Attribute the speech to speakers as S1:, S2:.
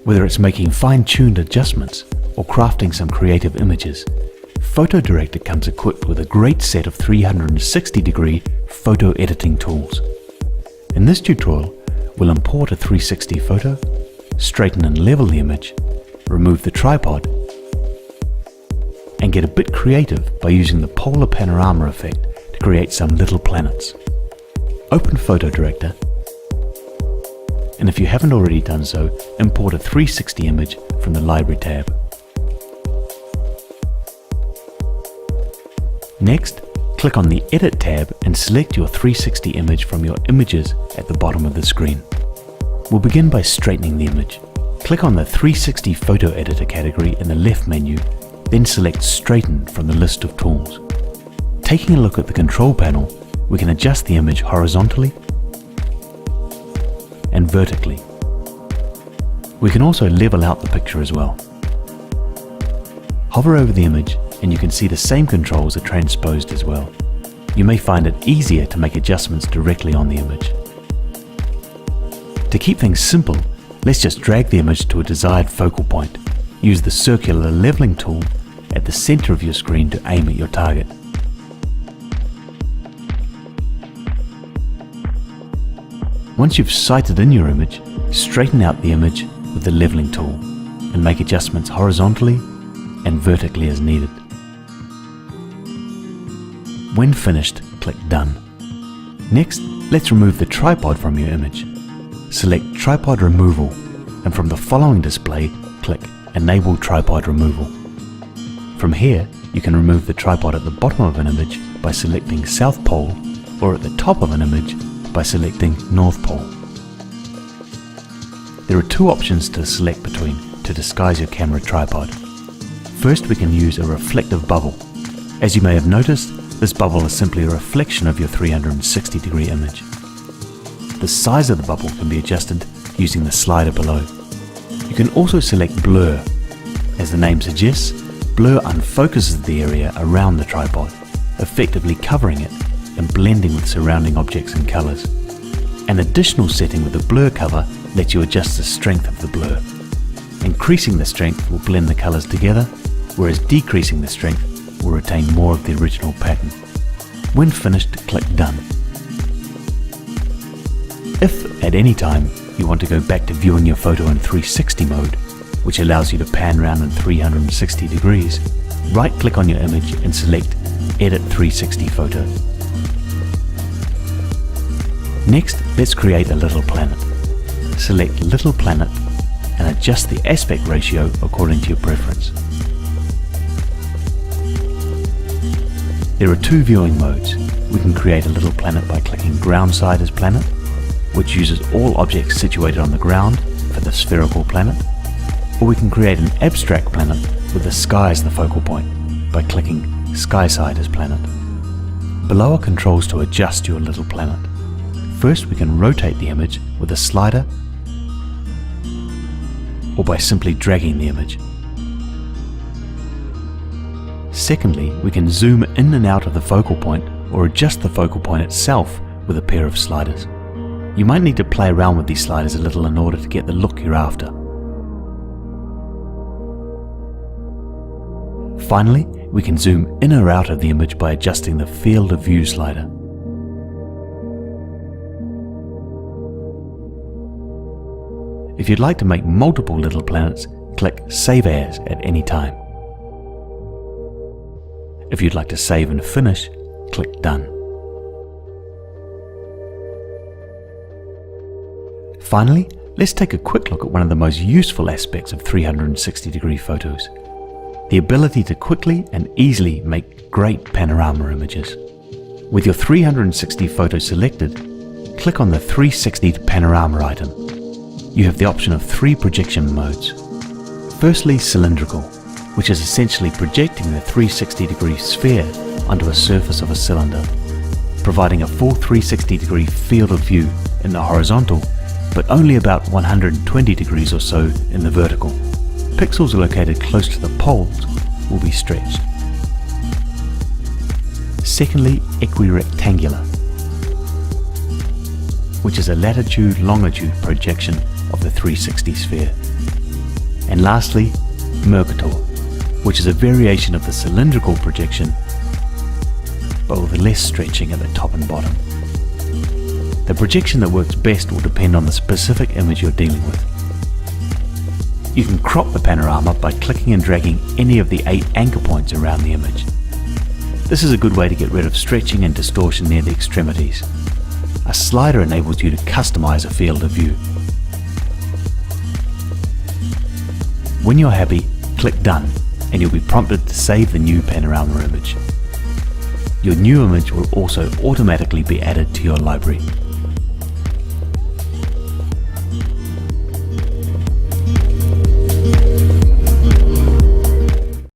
S1: Whether it's making fine-tuned adjustments or crafting some creative images, PhotoDirector comes equipped with a great set of 360-degree photo editing tools. In this tutorial, we'll import a 360 photo, straighten and level the image, remove the tripod, and get a bit creative by using the polar panorama effect to create some little planets. Open PhotoDirector, and if you haven't already done so, import a 360 image from the Library tab. Next, click on the Edit tab and select your 360 image from your images at the bottom of the screen. We'll begin by straightening the image. Click on the 360 Photo Editor category in the left menu, then select Straighten from the list of tools. Taking a look at the control panel, we can adjust the image horizontally and vertically. We can also level out the picture as well. Hover over the image and you can see the same controls are transposed as well. You may find it easier to make adjustments directly on the image. To keep things simple, let's just drag the image to a desired focal point. Use the circular leveling tool at the center of your screen to aim at your target. Once you've sighted in your image, straighten out the image with the leveling tool and make adjustments horizontally and vertically as needed. When finished, click Done. Next, let's remove the tripod from your image. Select Tripod Removal, and from the following display, click Enable Tripod Removal. From here, you can remove the tripod at the bottom of an image by selecting South Pole, or at the top of an image by selecting North Pole. There are two options to select between to disguise your camera tripod. First, we can use a reflective bubble. As you may have noticed, this bubble is simply a reflection of your 360-degree image. The size of the bubble can be adjusted using the slider below. You can also select Blur. As the name suggests, Blur unfocuses the area around the tripod, effectively covering it and blending with surrounding objects and colors. An additional setting with the blur cover lets you adjust the strength of the blur. Increasing the strength will blend the colors together, whereas decreasing the strength will retain more of the original pattern. When finished, click Done. If at any time you want to go back to viewing your photo in 360 mode, which allows you to pan around in 360 degrees, right-click on your image and select Edit 360 Photo. Next, let's create a little planet. Select Little Planet and adjust the aspect ratio according to your preference. There are two viewing modes. We can create a little planet by clicking Ground Side as Planet, which uses all objects situated on the ground for the spherical planet, or we can create an abstract planet with the sky as the focal point by clicking Sky Side as Planet. Below are controls to adjust your little planet. First, we can rotate the image with a slider or by simply dragging the image. Secondly, we can zoom in and out of the focal point or adjust the focal point itself with a pair of sliders. You might need to play around with these sliders a little in order to get the look you're after. Finally, we can zoom in or out of the image by adjusting the Field of View slider. If you'd like to make multiple little planets, click Save As at any time. If you'd like to save and finish, click Done. Finally, let's take a quick look at one of the most useful aspects of 360-degree photos: the ability to quickly and easily make great panorama images. With your 360 photo selected, click on the 360 panorama item. You have the option of three projection modes. Firstly, cylindrical, which is essentially projecting the 360-degree sphere onto a surface of a cylinder, providing a full 360-degree field of view in the horizontal, but only about 120 degrees or so in the vertical. Pixels located close to the poles will be stretched. Secondly, equirectangular, which is a latitude-longitude projection of the 360 sphere. And lastly, Mercator, which is a variation of the cylindrical projection, but with less stretching at the top and bottom. The projection that works best will depend on the specific image you're dealing with. You can crop the panorama by clicking and dragging any of the 8 anchor points around the image. This is a good way to get rid of stretching and distortion near the extremities. A slider enables you to customize a field of view. When you're happy, click Done, and you'll be prompted to save the new panorama image. Your new image will also automatically be added to your library.